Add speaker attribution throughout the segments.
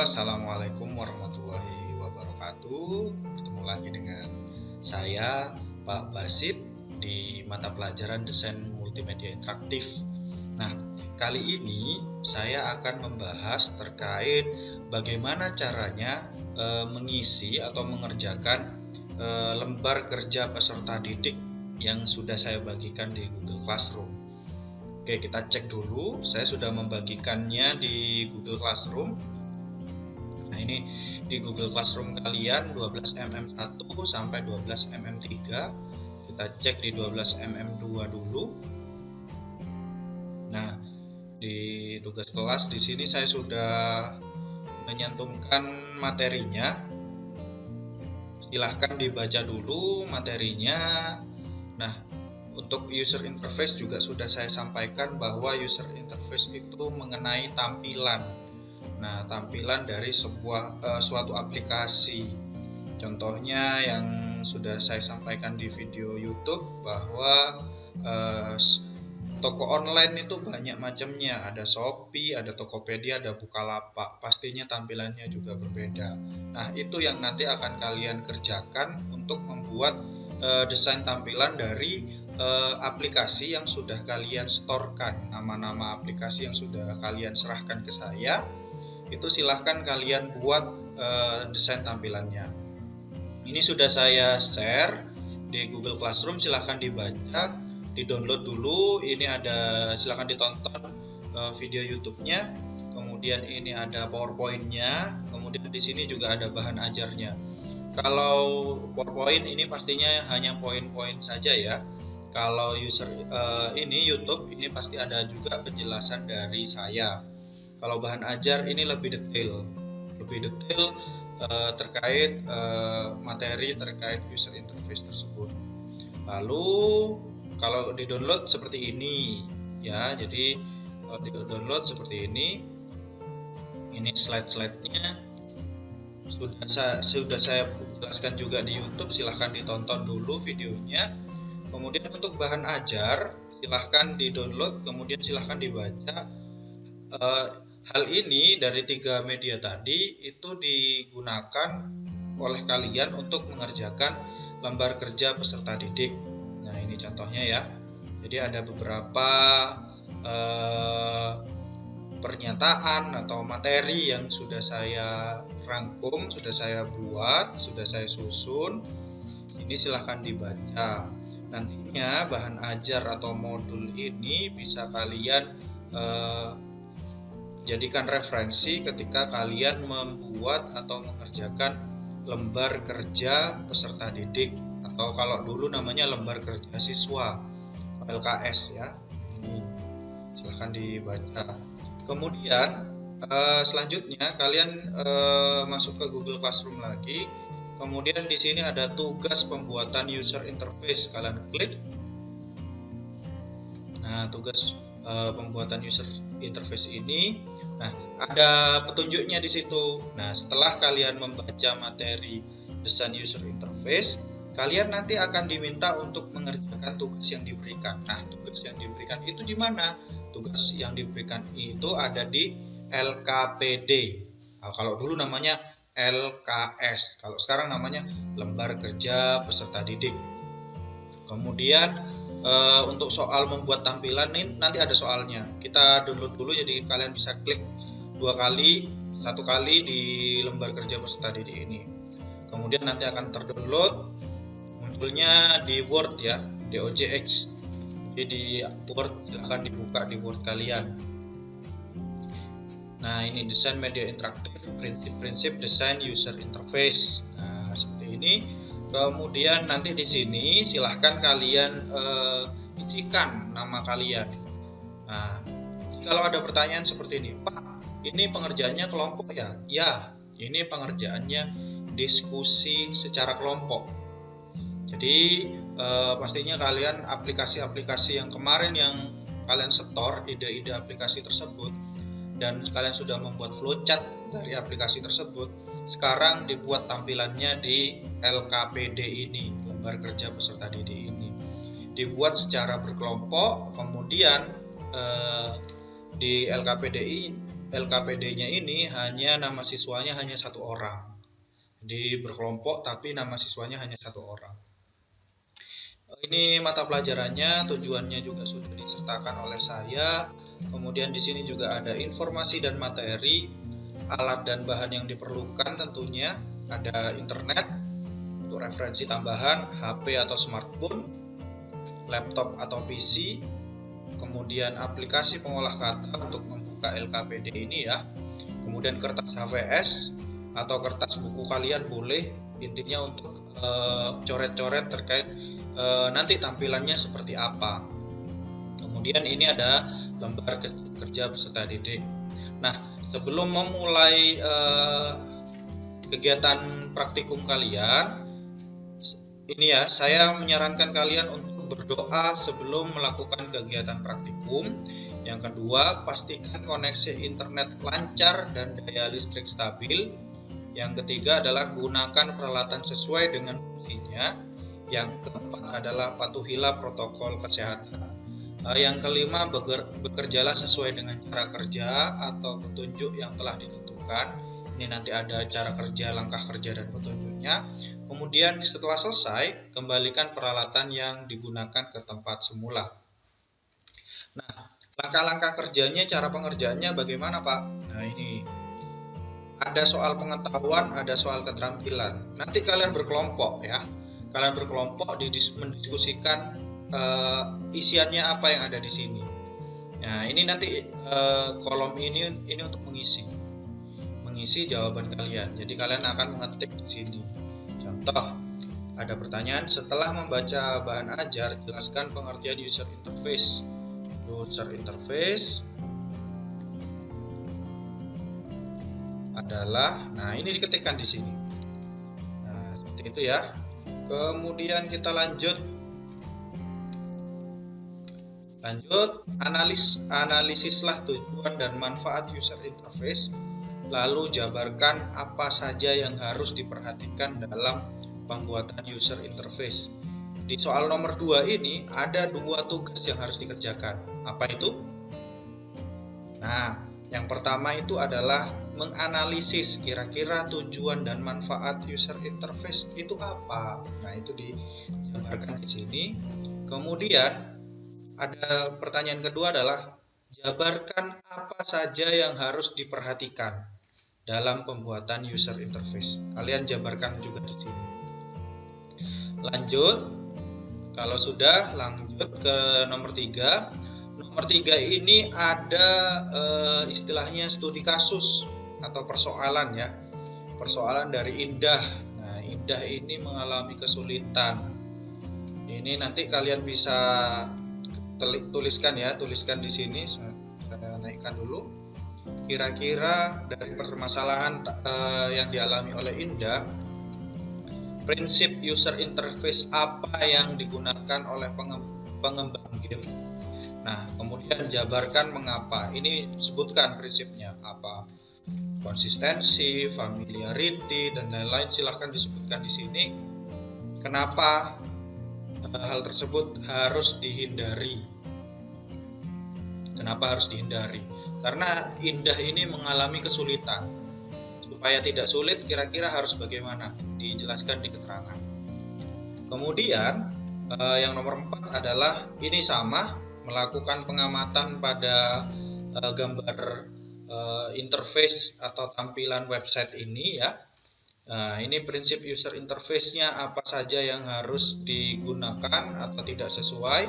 Speaker 1: Assalamualaikum warahmatullahi wabarakatuh. Bertemu lagi dengan saya, Pak Basit, di mata pelajaran Desain Multimedia Interaktif. Nah, kali ini saya akan membahas terkait bagaimana caranya mengisi atau mengerjakan lembar kerja peserta didik yang sudah saya bagikan di Google Classroom. Oke, kita cek dulu. Saya sudah membagikannya di Google Classroom. Nah, ini di Google Classroom kalian 12mm1 sampai 12mm3. Kita cek di 12mm2 dulu. Nah, di tugas kelas di sini saya sudah menyantumkan materinya. Silahkan dibaca dulu materinya. Nah, untuk user interface juga sudah saya sampaikan bahwa user interface itu mengenai tampilan. Nah, tampilan dari suatu aplikasi. Contohnya yang sudah saya sampaikan di video YouTube bahwa toko online itu banyak macamnya. Ada Shopee, ada Tokopedia, ada Bukalapak. Pastinya tampilannya juga berbeda. Nah, itu yang nanti akan kalian kerjakan untuk membuat desain tampilan dari aplikasi yang sudah kalian storekan. Nama-nama aplikasi yang sudah kalian serahkan ke saya, itu silahkan kalian buat desain tampilannya. Ini sudah saya share di Google Classroom, silahkan dibaca, di-download dulu. Ini ada, silahkan ditonton video YouTube-nya. Kemudian ini ada PowerPoint-nya. Kemudian di sini juga ada bahan ajarnya. Kalau PowerPoint ini pastinya hanya poin-poin saja ya. Kalau ini YouTube ini pasti ada juga penjelasan dari saya. Kalau bahan ajar ini lebih detail terkait materi terkait user interface tersebut. Lalu kalau di-download seperti ini ya. Jadi kalau di-download seperti ini slide-slide-nya sudah saya jelaskan juga di YouTube, silahkan ditonton dulu videonya. Kemudian untuk bahan ajar silahkan di-download, kemudian silahkan dibaca. Hal ini dari 3 media tadi itu digunakan oleh kalian untuk mengerjakan lembar kerja peserta didik. Nah, ini contohnya ya. Jadi ada beberapa pernyataan atau materi yang sudah saya rangkum, sudah saya buat, sudah saya susun. Ini silahkan dibaca. Nantinya bahan ajar atau modul ini bisa kalian jadikan referensi ketika kalian membuat atau mengerjakan lembar kerja peserta didik, atau kalau dulu namanya lembar kerja siswa, LKS ya. Ini silahkan dibaca. Kemudian selanjutnya kalian masuk ke Google Classroom lagi. Kemudian di sini ada tugas pembuatan user interface. Kalian klik. Nah, tugas pembuatan user interface ini, nah ada petunjuknya di situ. Nah, setelah kalian membaca materi desain user interface, kalian nanti akan diminta untuk mengerjakan tugas yang diberikan. Nah, tugas yang diberikan itu di mana? Tugas yang diberikan itu ada di LKPD. Nah, kalau dulu namanya LKS, kalau sekarang namanya lembar kerja peserta didik. Kemudian untuk soal membuat tampilan ini nanti ada soalnya. Kita download dulu, jadi kalian bisa klik 2 kali, 1 kali di lembar kerja peserta didik ini. Kemudian nanti akan terdownload, munculnya di Word ya, DOJX. Jadi di Word silahkan dibuka di Word kalian. Nah, ini desain media interaktif, prinsip-prinsip desain user interface. Nah, seperti ini. Kemudian nanti di sini silahkan kalian isikan nama kalian. Nah, kalau ada pertanyaan seperti ini, Pak, ini pengerjaannya kelompok ya? Ya, ini pengerjaannya diskusi secara kelompok. Jadi pastinya kalian aplikasi-aplikasi yang kemarin yang kalian setor, ide-ide aplikasi tersebut, dan kalian sudah membuat flowchart dari aplikasi tersebut, sekarang dibuat tampilannya di LKPD ini, lembar kerja peserta didik ini. Dibuat secara berkelompok, kemudian di LKPDI LKPD-nya ini hanya nama siswanya hanya 1 orang. Jadi berkelompok tapi nama siswanya hanya 1 orang. Ini mata pelajarannya, tujuannya juga sudah disertakan oleh saya. Kemudian di sini juga ada informasi dan materi, alat dan bahan yang diperlukan tentunya. Ada internet untuk referensi tambahan, HP atau smartphone, laptop atau PC, kemudian aplikasi pengolah kata untuk membuka LKPD ini ya. Kemudian kertas HVS atau kertas buku kalian boleh, intinya untuk coret-coret terkait nanti tampilannya seperti apa. Kemudian ini ada lembar kerja peserta didik. Nah, sebelum memulai kegiatan praktikum kalian, ini ya, saya menyarankan kalian untuk berdoa sebelum melakukan kegiatan praktikum. Yang kedua, pastikan koneksi internet lancar dan daya listrik stabil. Yang ketiga adalah gunakan peralatan sesuai dengan fungsinya. Yang keempat adalah patuhilah protokol kesehatan. Yang kelima, bekerjalah sesuai dengan cara kerja atau petunjuk yang telah ditentukan. Ini nanti ada cara kerja, langkah kerja, dan petunjuknya. Kemudian setelah selesai, kembalikan peralatan yang digunakan ke tempat semula. Nah, langkah-langkah kerjanya, cara pengerjaannya bagaimana, Pak? Nah, ini ada soal pengetahuan, ada soal keterampilan. Nanti kalian berkelompok ya. Kalian berkelompok mendiskusikan isiannya apa yang ada di sini. Nah, ini nanti kolom ini untuk mengisi jawaban kalian. Jadi kalian akan mengetik di sini. Contoh, ada pertanyaan, setelah membaca bahan ajar, jelaskan pengertian user interface. User interface adalah, nah ini diketikkan di sini. Nah, seperti itu ya. Kemudian kita lanjut, analisislah tujuan dan manfaat user interface, lalu jabarkan apa saja yang harus diperhatikan dalam pembuatan user interface. Di soal nomor 2 ini ada 2 tugas yang harus dikerjakan. Apa itu? Nah, yang pertama itu adalah menganalisis kira-kira tujuan dan manfaat user interface itu apa. Nah, itu dijabarkan di sini. Kemudian ada pertanyaan kedua adalah jabarkan apa saja yang harus diperhatikan dalam pembuatan user interface. Kalian jabarkan juga di sini. Lanjut, kalau sudah lanjut ke nomor 3. Nomor 3 ini ada istilahnya studi kasus atau persoalan ya. Persoalan dari Indah. Nah, Indah ini mengalami kesulitan. Ini nanti kalian bisa tuliskan ya, tuliskan di sini. Saya naikkan dulu. Kira-kira dari permasalahan yang dialami oleh Indah, prinsip user interface apa yang digunakan oleh pengembang game. Nah, kemudian jabarkan mengapa. Ini sebutkan prinsipnya apa. Konsistensi, familiarity, dan lain-lain silahkan disebutkan di sini. Kenapa hal tersebut harus dihindari? Kenapa harus dihindari? Karena Indah ini mengalami kesulitan. Supaya tidak sulit, kira-kira harus bagaimana? Dijelaskan di keterangan. Kemudian yang nomor 4 adalah ini sama, melakukan pengamatan pada gambar interface atau tampilan website ini ya. Nah, ini prinsip user interface-nya apa saja yang harus digunakan atau tidak sesuai,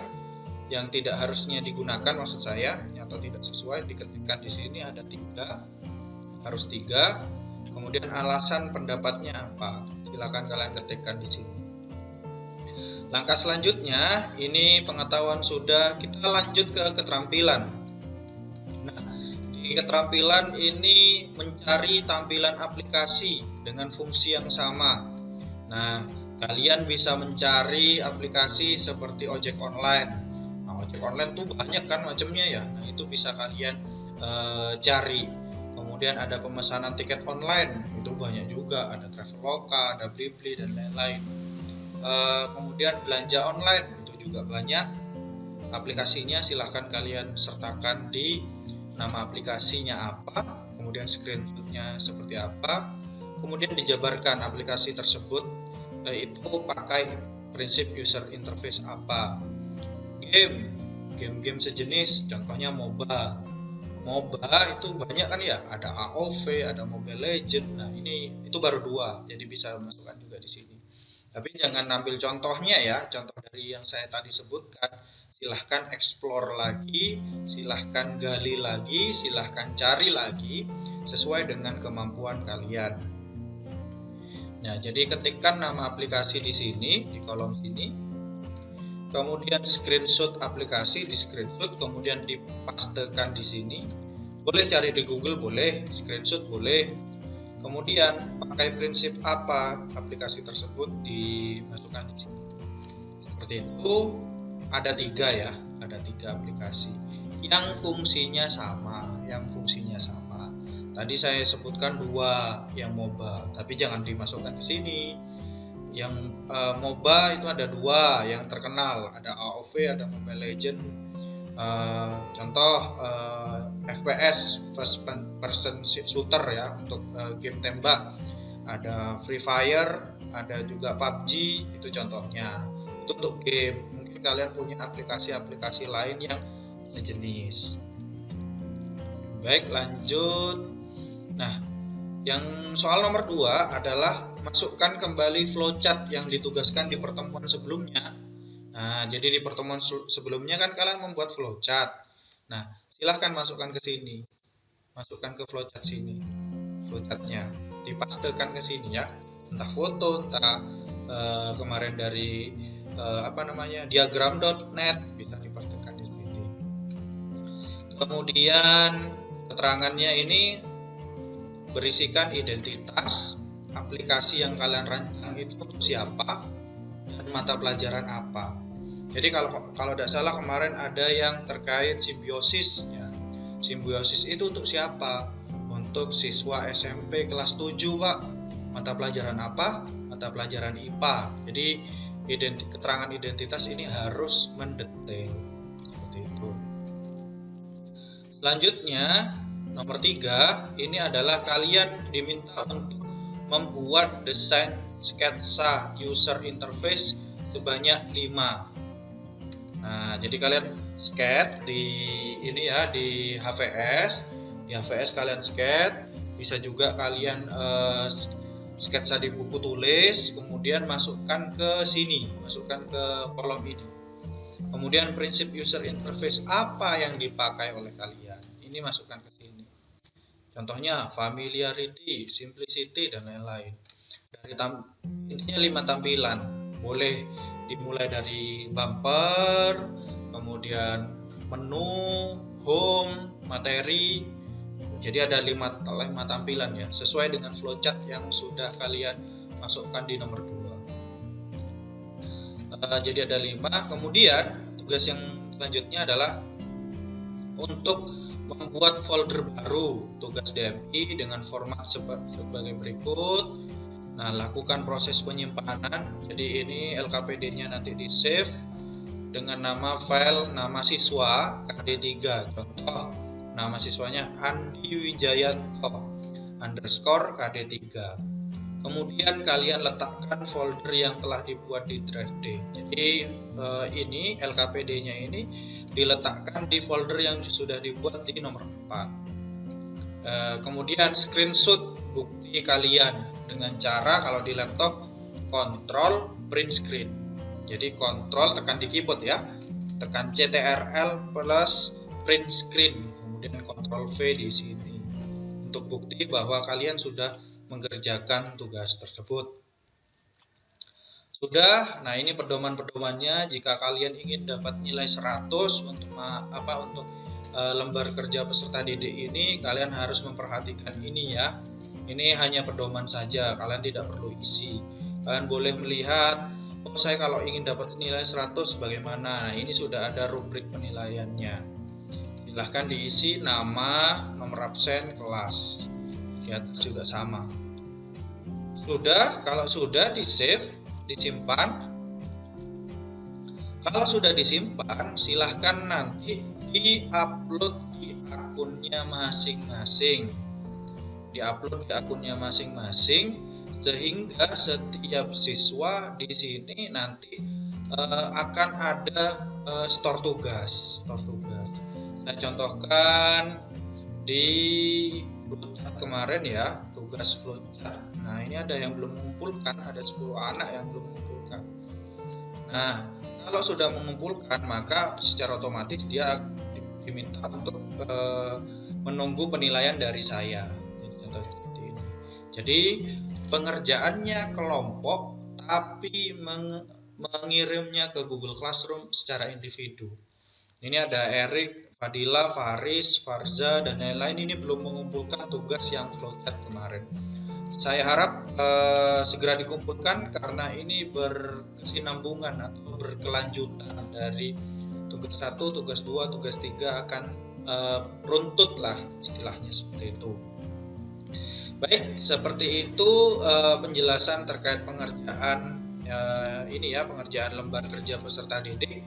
Speaker 1: yang tidak harusnya digunakan maksud saya, atau tidak sesuai diketikkan di sini ada 3, harus 3. Kemudian alasan pendapatnya apa? Silakan kalian ketikkan di sini. Langkah selanjutnya, ini pengetahuan sudah, kita lanjut ke keterampilan. Nah, di keterampilan ini mencari tampilan aplikasi dengan fungsi yang sama. Nah, kalian bisa mencari aplikasi seperti ojek online. Nah, ojek online tuh banyak kan macamnya ya. Nah, itu bisa kalian cari. Kemudian ada pemesanan tiket online, itu banyak juga. Ada Traveloka, ada Blibli, dan lain-lain. Kemudian belanja online itu juga banyak aplikasinya, silahkan kalian sertakan di nama aplikasinya apa, kemudian screenshotnya seperti apa, kemudian dijabarkan aplikasi tersebut itu pakai prinsip user interface apa. Game sejenis, contohnya MOBA. MOBA itu banyak kan ya, ada AoV, ada Mobile Legend. Nah itu baru 2, jadi bisa masukkan juga di sini. Tapi jangan ambil contohnya ya, contoh dari yang saya tadi sebutkan. Silahkan explore lagi, silahkan gali lagi, silahkan cari lagi sesuai dengan kemampuan kalian. Nah, jadi ketikkan nama aplikasi di sini, di kolom sini. Kemudian screenshot aplikasi, di screenshot, kemudian dipastekan di sini. Boleh cari di Google, boleh, screenshot boleh. Kemudian pakai prinsip apa aplikasi tersebut dimasukkan di sini. Seperti itu. Ada 3 ya, ada 3 aplikasi yang fungsinya sama, Tadi saya sebutkan 2 yang MOBA, tapi jangan dimasukkan di sini. Yang MOBA itu ada 2 yang terkenal, ada AoV, ada Mobile Legend. Contoh FPS, first person shooter ya, untuk game tembak. Ada Free Fire, ada juga PUBG, itu contohnya. Itu untuk game. Kalian punya aplikasi-aplikasi lain yang sejenis. Baik, lanjut. Nah, yang soal nomor 2 adalah masukkan kembali flowchart yang ditugaskan di pertemuan sebelumnya. Nah, jadi di pertemuan sebelumnya kan kalian membuat flowchart. Nah, silahkan masukkan ke sini. Masukkan ke flowchart sini. Flowchartnya dipastekan ke sini ya. Entah foto, entah kemarin dari diagram.net, bisa dipastikan di sini. Kemudian keterangannya ini berisikan identitas aplikasi yang kalian rancang itu untuk siapa dan mata pelajaran apa. Jadi kalau tidak salah kemarin ada yang terkait simbiosis ya. Simbiosis itu untuk siapa? Untuk siswa SMP kelas 7, Pak. Mata pelajaran apa? Mata pelajaran IPA. Jadi keterangan identitas ini harus mendetail seperti itu. Selanjutnya nomor 3, ini adalah kalian diminta untuk membuat desain sketsa user interface sebanyak 5. Nah, jadi kalian sketch di ini ya, di HVS. Di HVS kalian sketch, bisa juga kalian sketsa di buku tulis, kemudian masukkan ke sini, masukkan ke kolom ini. Kemudian prinsip user interface apa yang dipakai oleh kalian, ini masukkan ke sini. Contohnya familiarity, simplicity, dan lain-lain. Dari intinya 5 tampilan, boleh dimulai dari bumper, kemudian menu, home, materi. Jadi ada 5 tampilan ya, sesuai dengan flowchart yang sudah kalian masukkan di nomor 2. Jadi ada 5. Kemudian tugas yang selanjutnya adalah untuk membuat folder baru tugas DMI dengan format sebagai berikut. Nah, lakukan proses penyimpanan. Jadi ini LKPD-nya nanti di save dengan nama file nama siswa KD3. Contoh nama siswanya Andi Wijayanto _ KD3. Kemudian kalian letakkan folder yang telah dibuat di drive D. Jadi ini LKPD-nya ini diletakkan di folder yang sudah dibuat di nomor 4. Kemudian screenshot bukti kalian dengan cara kalau di laptop Ctrl print screen. Jadi Ctrl tekan di keyboard ya, tekan Ctrl plus print screen. Kemudian Ctrl V di sini untuk bukti bahwa kalian sudah mengerjakan tugas tersebut. Sudah. Nah, ini pedoman-pedomannya. Jika kalian ingin dapat nilai 100 untuk lembar kerja peserta didik ini, kalian harus memperhatikan ini ya. Ini hanya pedoman saja, kalian tidak perlu isi. Kalian boleh melihat, oh saya kalau ingin dapat nilai 100 bagaimana. Nah, ini sudah ada rubrik penilaiannya. Silahkan diisi nama, nomor absen, kelas. Di atas juga sama. Sudah, kalau sudah di save, disimpan. Kalau sudah disimpan, silahkan nanti diupload di akunnya masing-masing. Sehingga setiap siswa di sini nanti akan ada store tugas. Saya contohkan di flowchart kemarin ya, tugas flowchart. Nah, ini ada yang belum mengumpulkan, ada 10 anak yang belum mengumpulkan. Nah, kalau sudah mengumpulkan, maka secara otomatis dia diminta untuk menunggu penilaian dari saya. Contoh seperti ini. Jadi pengerjaannya kelompok, tapi mengirimnya ke Google Classroom secara individu. Ini ada Erik, Fadila, Faris, Farza, dan lain-lain ini belum mengumpulkan tugas yang flowchart kemarin. Saya harap segera dikumpulkan karena ini berkesinambungan atau berkelanjutan dari tugas 1, tugas 2, tugas 3 akan runtut lah istilahnya seperti itu. Baik, seperti itu penjelasan terkait pengerjaan pengerjaan lembar kerja peserta didik.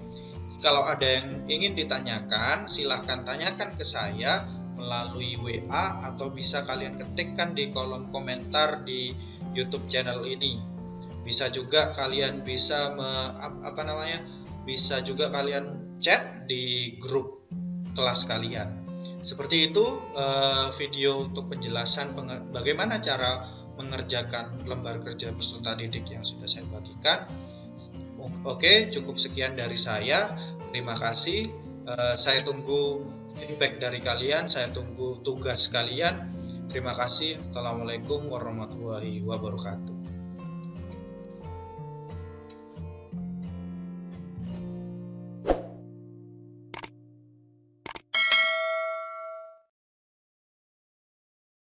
Speaker 1: Kalau ada yang ingin ditanyakan, silahkan tanyakan ke saya melalui WA atau bisa kalian ketikkan di kolom komentar di YouTube channel ini. Bisa juga kalian bisa juga kalian chat di grup kelas kalian. Seperti itu video untuk penjelasan bagaimana cara mengerjakan lembar kerja peserta didik yang sudah saya bagikan. Oke, cukup sekian dari saya. Terima kasih. Saya tunggu feedback dari kalian, saya tunggu tugas kalian. Terima kasih. Assalamualaikum warahmatullahi wabarakatuh.